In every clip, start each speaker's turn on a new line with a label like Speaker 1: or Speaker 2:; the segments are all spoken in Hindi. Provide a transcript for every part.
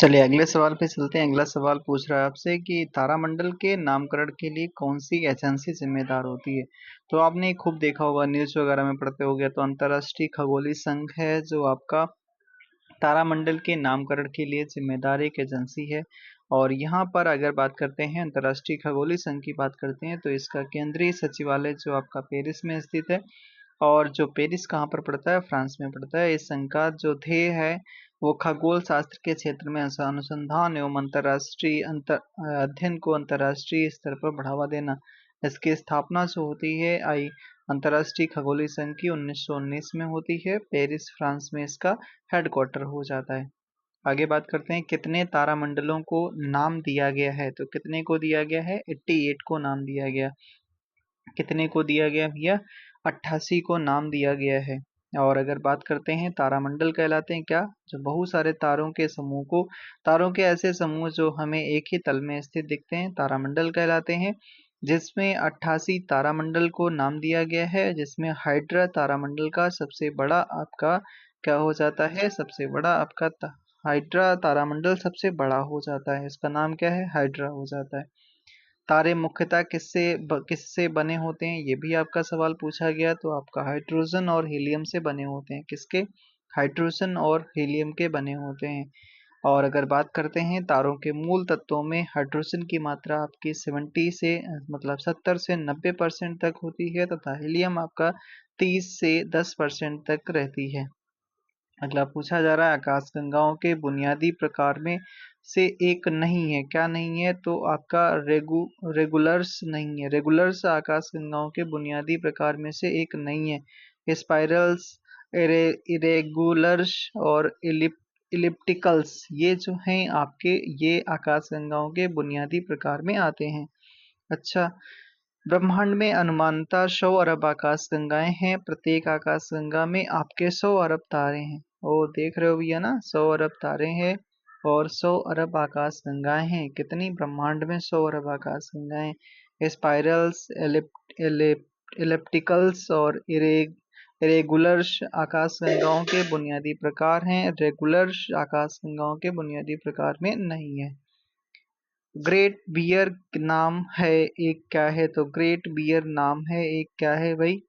Speaker 1: चलिए अगले सवाल पे चलते हैं। अगला सवाल पूछ रहा है आपसे कि तारामंडल के नामकरण के लिए कौन सी एजेंसी जिम्मेदार होती है। तो आपने खूब देखा होगा, न्यूज़ वगैरह में पढ़ते होंगे, तो अंतर्राष्ट्रीय खगोलीय संघ है जो आपका तारामंडल के नामकरण के लिए जिम्मेदार एक एजेंसी है। और यहाँ पर अगर बात करते हैं अंतर्राष्ट्रीय खगोलीय संघ की बात करते हैं तो इसका केंद्रीय सचिवालय जो आपका पेरिस में स्थित है। और जो पेरिस कहाँ पर पड़ता है, फ्रांस में पड़ता है। इस संघ का जो ध्येय है वो खगोल शास्त्र के क्षेत्र में अनुसंधान एवं अंतर्राष्ट्रीय अध्ययन को अंतर्राष्ट्रीय स्तर पर बढ़ावा देना। इसकी स्थापना जो होती है आई अंतर्राष्ट्रीय खगोलीय संघ की 1919 में होती है। पेरिस फ्रांस में इसका हेडक्वार्टर हो जाता है। आगे बात करते हैं कितने तारामंडलों को नाम दिया गया है। तो कितने को दिया गया है, 88 को नाम दिया गया। कितने को दिया गया भैया, 88 को नाम दिया गया है। और अगर बात करते हैं तारामंडल कहलाते हैं क्या, जो बहुत सारे तारों के समूह को, तारों के ऐसे समूह जो हमें एक ही तल में स्थित दिखते हैं, तारामंडल कहलाते हैं। जिसमें 88 तारामंडल को नाम दिया गया है, जिसमें हाइड्रा तारामंडल का सबसे बड़ा आपका क्या हो जाता है, सबसे बड़ा आपका हाइड्रा तारामंडल सबसे बड़ा हो जाता है। इसका नाम क्या है, हाइड्रा हो जाता है। तारे मुख्यतः किससे बने होते हैं, ये भी आपका सवाल पूछा गया। तो आपका हाइड्रोजन और हीलियम से बने होते हैं। किसके, हाइड्रोजन और हीलियम के बने होते हैं। और अगर बात करते हैं तारों के मूल तत्वों में, हाइड्रोजन की मात्रा आपकी 70 से मतलब 70 से 90% तक होती है तथा हीलियम आपका 30 से 10% तक रहती है। अगला पूछा जा रहा है आकाशगंगाओं के बुनियादी प्रकार में से एक नहीं है, क्या नहीं है, तो आपका रेगुलर्स नहीं है। रेगुलर्स आकाशगंगाओं के बुनियादी प्रकार में से एक नहीं है। स्पाइरल्स, इरेगुलर्स और इलिप्टिकल्स, ये जो हैं आपके, ये आकाशगंगाओं के बुनियादी प्रकार में आते हैं। अच्छा, ब्रह्मांड में अनुमानतः 100 अरब आकाशगंगाएं हैं। प्रत्येक आकाशगंगा में आपके 100 अरब तारे हैं। और देख रहे हो भैया ना, 100 अरब तारे हैं और 100 अरब आकाशगंगाएं हैं। कितनी, ब्रह्मांड में 100 अरब आकाशगंगाएं। स्पाइरल्स, इलिप्टिकल्स और इरेगुलर्स आकाशगंगाओं के बुनियादी प्रकार हैं। रेगुलर्स आकाशगंगाओं के बुनियादी प्रकार में नहीं है। ग्रेट बियर नाम है एक, क्या है, तो ग्रेट बियर नाम है एक, क्या है भाई,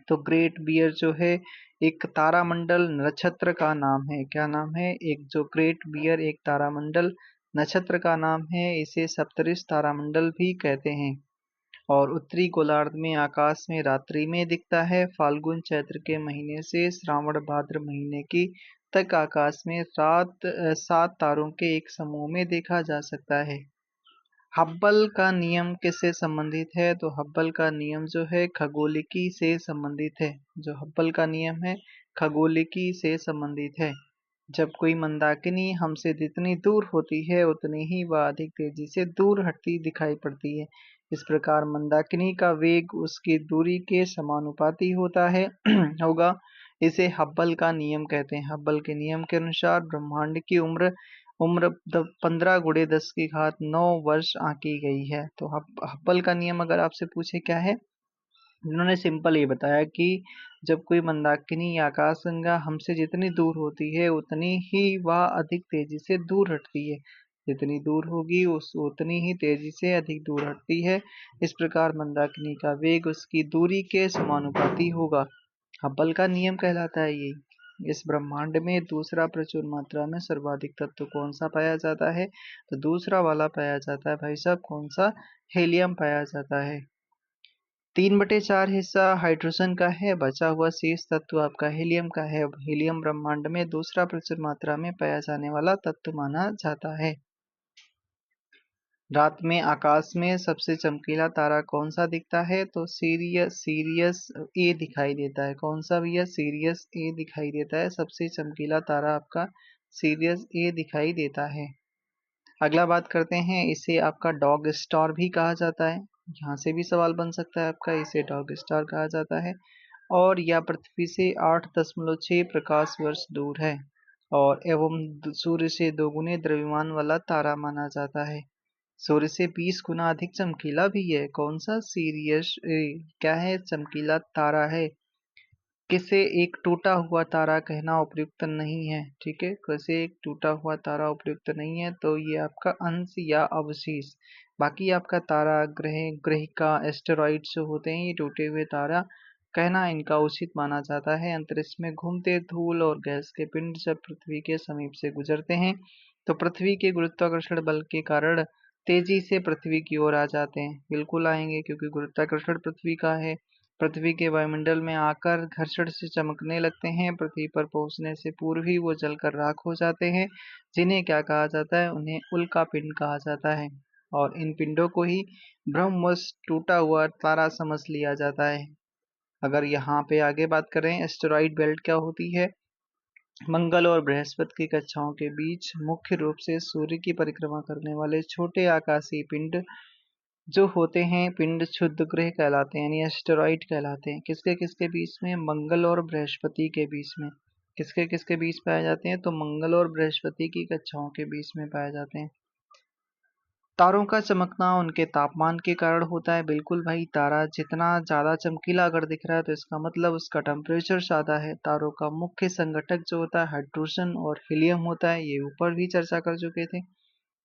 Speaker 1: तो ग्रेट बियर जो है एक तारामंडल नक्षत्र का नाम है। क्या नाम है, एक जो ग्रेट बियर एक तारामंडल नक्षत्र का नाम है। इसे सप्तऋषि तारामंडल भी कहते हैं। और उत्तरी गोलार्ध में आकाश में रात्रि में दिखता है। फाल्गुन चैत्र के महीने से श्रावण भाद्र महीने की तक आकाश में 7 तारों के एक समूह में देखा जा सकता है। हब्बल का नियम किससे संबंधित है, तो हब्बल का नियम जो है खगोलिकी से संबंधित है। जो हब्बल का नियम है खगोलिकी से संबंधित है। जब कोई मंदाकिनी हमसे जितनी दूर होती है उतनी ही वह अधिक तेजी से दूर हटती दिखाई पड़ती है। इस प्रकार मंदाकिनी का वेग उसकी दूरी के समानुपाती होता है होगा। इसे हब्बल का नियम कहते हैं। हब्बल के नियम के अनुसार ब्रह्मांड की उम्र उम्र 15 × 10⁻9 वर्ष आंकी गई है। तो हब्बल का नियम अगर आपसे पूछे क्या है, इन्होंने सिंपल ये बताया कि जब कोई मंदाकिनी या आकाशगंगा हमसे जितनी दूर होती है उतनी ही वह अधिक तेजी से दूर हटती है। जितनी दूर होगी उस उतनी ही तेजी से अधिक दूर हटती है। इस प्रकार मंदाकिनी का वेग उसकी दूरी के समानुपाती होगा। हब्बल का नियम कहलाता है ये। इस ब्रह्मांड में दूसरा प्रचुर मात्रा में सर्वाधिक तत्व कौन सा पाया जाता है, तो दूसरा वाला पाया जाता है भाई साहब, कौन सा, हीलियम पाया जाता है। 3/4 हिस्सा हाइड्रोजन का है, बचा हुआ शेष तत्व आपका हीलियम का है। हीलियम ब्रह्मांड में दूसरा प्रचुर मात्रा में पाया जाने वाला तत्व माना जाता है। रात में आकाश में सबसे चमकीला तारा कौन सा दिखता है, तो सीरियस ए दिखाई देता है। कौन सा भैया, सीरियस ए दिखाई देता है। सबसे चमकीला तारा आपका सीरियस ए दिखाई देता है। अगला बात करते हैं, इसे आपका डॉग स्टार भी कहा जाता है। यहाँ से भी सवाल बन सकता है आपका, इसे डॉग स्टार कहा जाता है। और यह पृथ्वी से 8.6 प्रकाश वर्ष दूर है और एवं सूर्य से 2 गुने द्रव्यमान वाला तारा माना जाता है। सूर्य से 20 गुना अधिक चमकीला भी है। कौन सा, सीरियस क्या है, चमकीला तारा है। किसे एक टूटा हुआ तारा कहना उपयुक्त नहीं है। ठीक है, किसे एक टूटा हुआ तारा उपयुक्त नहीं है, तो ये आपका अंश या अवशेष। बाकी आपका तारा, ग्रह, ग्रहिका, एस्टेरॉइड्स जो होते हैं, ये टूटे हुए तारा कहना इनका उचित माना जाता है। अंतरिक्ष में घूमते धूल और गैस के पिंड जब पृथ्वी के समीप से गुजरते हैं तो पृथ्वी के गुरुत्वाकर्षण बल के कारण तेजी से पृथ्वी की ओर आ जाते हैं। बिल्कुल आएंगे, क्योंकि गुरुत्वाकर्षण पृथ्वी का है। पृथ्वी के वायुमंडल में आकर घर्षण से चमकने लगते हैं। पृथ्वी पर पहुंचने से पूर्व ही वो जलकर राख हो जाते हैं, जिन्हें क्या कहा जाता है, उन्हें उल्का पिंड कहा जाता है। और इन पिंडों को ही ब्रह्मवश टूटा हुआ तारा समझ लिया जाता है। अगर यहाँ पे आगे बात करें, एस्टेरॉइड बेल्ट क्या होती है। मंगल और बृहस्पति की कक्षाओं के बीच मुख्य रूप से सूर्य की परिक्रमा करने वाले छोटे आकाशीय पिंड जो होते हैं, पिंड क्षुद्र ग्रह कहलाते हैं, यानी एस्टेरॉइड कहलाते हैं। किसके किसके बीच में? मंगल और बृहस्पति के बीच में। किसके किसके बीच पाए जाते हैं? तो मंगल और बृहस्पति की कक्षाओं के बीच में पाए जाते हैं। तारों का चमकना उनके तापमान के कारण होता है। बिल्कुल भाई, तारा जितना ज्यादा चमकीला अगर दिख रहा है तो इसका मतलब उसका टेम्परेचर ज्यादा है। तारों का मुख्य संगठक जो होता है हाइड्रोजन और हीलियम होता है, ये ऊपर भी चर्चा कर चुके थे।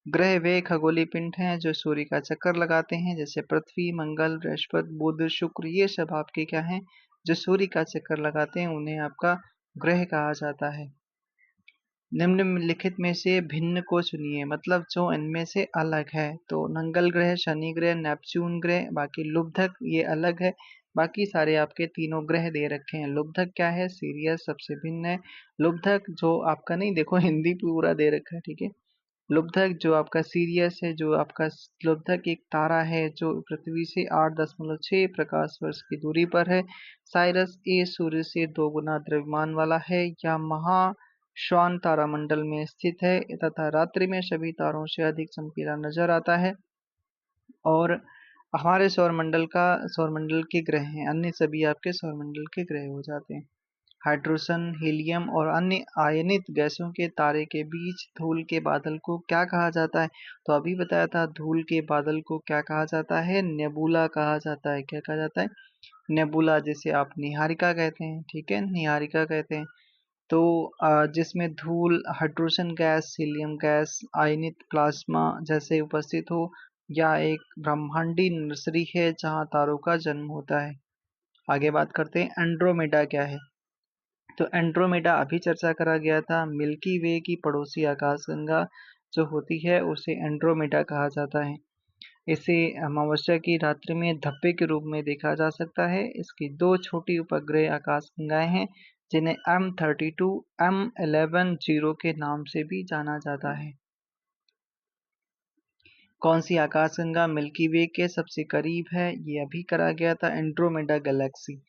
Speaker 1: ग्रह वे खगोलीय पिंड हैं जो सूर्य का चक्कर लगाते हैं, जैसे पृथ्वी, मंगल, बृहस्पति, बुध, शुक्र, ये सब आपके क्या हैं, जो सूर्य का चक्कर लगाते हैं, उन्हें आपका ग्रह कहा जाता है। निम्नलिखित में से भिन्न को चुनिए, मतलब जो इनमें से अलग है। तो मंगल ग्रह, शनि ग्रह, नेपच्यून ग्रह, बाकी लुब्धक ये अलग है। बाकी सारे आपके तीनों ग्रह दे रखे हैं। लुब्धक क्या है? सीरियस सबसे भिन्न है। लुब्धक जो आपका नहीं, देखो हिंदी पूरा दे रखा है, ठीक है। लुब्धक जो आपका सीरियस है, जो आपका लुब्धक एक तारा है जो पृथ्वी से 8.6 प्रकाश वर्ष की दूरी पर है। साइरस ए सूर्य से 2 गुना द्रव्यमान वाला है या महाश्वान तारामंडल में स्थित है तथा रात्रि में सभी तारों से अधिक चमकीला नजर आता है। और हमारे सौरमंडल के ग्रह हैं, अन्य सभी आपके सौरमंडल के ग्रह हो जाते हैं। हाइड्रोजन, हीलियम और अन्य आयनित गैसों के तारे के बीच धूल के बादल को क्या कहा जाता है? तो अभी बताया था, धूल के बादल को क्या कहा जाता है? नेबुला कहा जाता है। क्या कहा जाता है? नेबुला, जिसे आप निहारिका कहते हैं। ठीक है, निहारिका कहते हैं। तो जिसमें धूल, हाइड्रोजन गैस, हीलियम गैस, आयनित प्लाज्मा जैसे उपस्थित हो, या एक ब्रह्मांडी नर्सरी है जहाँ तारों का जन्म होता है। आगे बात करते हैं, एंड्रोमेडा क्या है। तो एंड्रोमेडा अभी चर्चा करा गया था। मिल्की वे की पड़ोसी आकाशगंगा जो होती है उसे एंड्रोमेडा कहा जाता है। इसे अमावस्या की रात्रि में धब्बे के रूप में देखा जा सकता है। इसकी 2 छोटी उपग्रह आकाशगंगाएं हैं जिन्हें M32, M11 जीरो के नाम से भी जाना जाता है। कौन सी आकाशगंगा मिल्की वे के सबसे करीब है? ये अभी करा गया था, एंड्रोमेडा गैलेक्सी।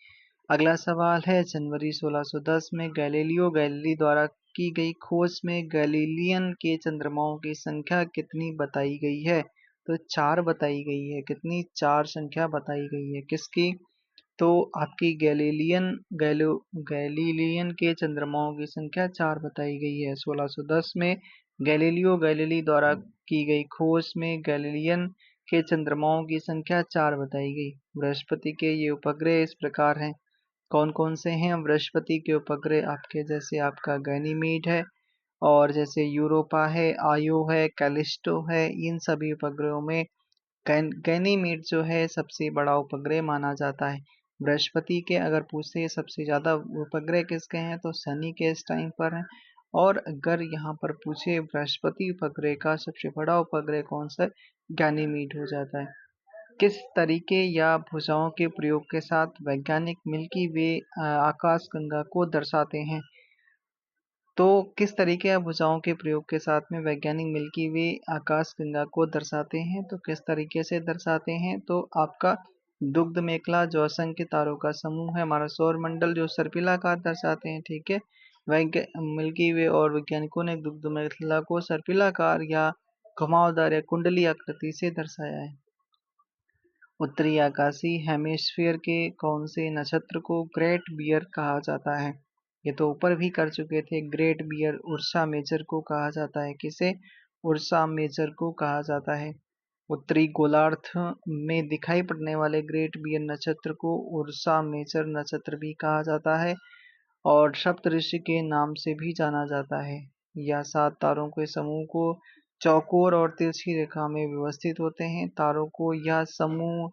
Speaker 1: अगला सवाल है, जनवरी 1610 में गैलीलियो गैलीली द्वारा की गई खोज में गैलीलियन के चंद्रमाओं की संख्या कितनी बताई गई है? तो 4 बताई गई है। कितनी? 4 संख्या बताई गई है। किसकी? तो आपकी गैलीलियन के चंद्रमाओं की संख्या 4 बताई गई है। 1610 में गैलीलियो गैलीली द्वारा की गई खोज में गैलीलियन के चंद्रमाओं की संख्या 4 बताई गई। बृहस्पति के ये उपग्रह इस प्रकार हैं। कौन कौन से हैं बृहस्पति के उपग्रह आपके? जैसे आपका गैनीमीड है, और जैसे यूरोपा है, आयो है, कैलिस्टो है। इन सभी उपग्रहों में गैनीमीड जो है सबसे बड़ा उपग्रह माना जाता है। बृहस्पति के अगर पूछे सबसे ज्यादा उपग्रह किसके हैं, तो शनि के इस टाइम पर है। और अगर यहाँ पर पूछे बृहस्पति उपग्रह का सबसे बड़ा उपग्रह कौन सा है, गैनीमीड हो जाता है। किस तरीके या भुजाओं के प्रयोग के साथ वैज्ञानिक मिल्की वे आकाशगंगा को दर्शाते हैं? तो किस तरीके या भुजाओं के प्रयोग के साथ में वैज्ञानिक मिल्की वे आकाशगंगा को दर्शाते हैं? तो किस तरीके से दर्शाते हैं? तो आपका दुग्ध मेखला जो असंख्य तारों का समूह है, हमारा सौर मंडल जो सर्पिलाकार दर्शाते हैं। ठीक है, मिल्की वे और वैज्ञानिकों ने दुग्ध मेखला को सर्पिलाकार या घुमावदार या कुंडली आकृति से दर्शाया है। उत्तरी आकाशीय हेमिस्फीयर के कौन से नक्षत्र को ग्रेट बियर कहा जाता है? ये तो ऊपर भी कर चुके थे। ग्रेट बियर उर्सा मेजर को कहा जाता है। किसे? उर्सा मेजर को कहा जाता है। उत्तरी गोलार्ध में दिखाई पड़ने वाले ग्रेट बियर नक्षत्र को उर्सा मेजर नक्षत्र भी कहा जाता है। और सप्तऋषि के नाम से भी जाना जाता है। यह 7 तारों के समूह को चौकोर और तिरछी रेखा में व्यवस्थित होते हैं। तारों को यह समूह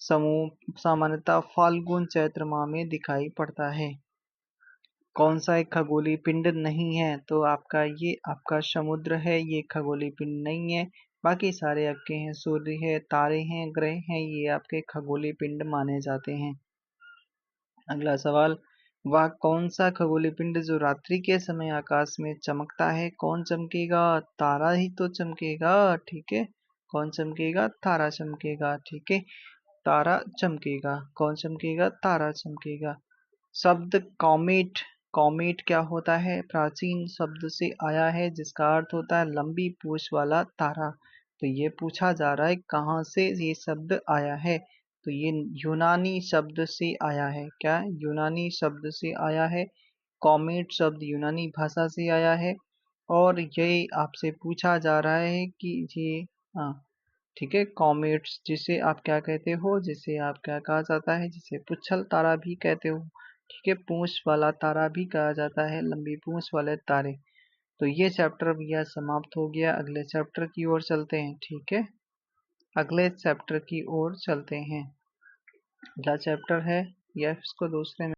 Speaker 1: समूह सामान्यतः फाल्गुन चैत्र माह में दिखाई पड़ता है। कौन सा एक खगोलीय पिंड नहीं है? तो आपका समुद्र है, ये खगोलीय पिंड नहीं है। बाकी सारे आपके हैं, सूर्य है, तारे हैं, ग्रह हैं, ये आपके खगोलीय पिंड माने जाते हैं। अगला सवाल, वह कौन सा खगोलीय पिंड जो रात्रि के समय आकाश में चमकता है? कौन चमकेगा? तारा ही तो चमकेगा। ठीक है, कौन चमकेगा? तारा चमकेगा। ठीक है, तारा चमकेगा। कौन चमकेगा? तारा चमकेगा। शब्द कॉमेट, कॉमेट क्या होता है? प्राचीन शब्द से आया है जिसका अर्थ होता है लंबी पूंछ वाला तारा। तो ये पूछा जा रहा है कहाँ से ये शब्द आया है? तो ये यूनानी शब्द से आया है। क्या? यूनानी शब्द से आया है। कॉमेट शब्द यूनानी भाषा से आया है। और ये आपसे पूछा जा रहा है कि ये, हाँ ठीक है, कॉमेट्स जिसे आप क्या कहते हो, जिसे आप क्या कहा जाता है, जिसे पुच्छल तारा भी कहते हो। ठीक है, पूंछ वाला तारा भी कहा जाता है, लंबी पूंछ वाले तारे। तो ये चैप्टर भैया समाप्त हो गया। अगले चैप्टर की ओर चलते हैं। ठीक है, अगले चैप्टर की ओर चलते हैं। अगला चैप्टर है, या इसको दूसरे में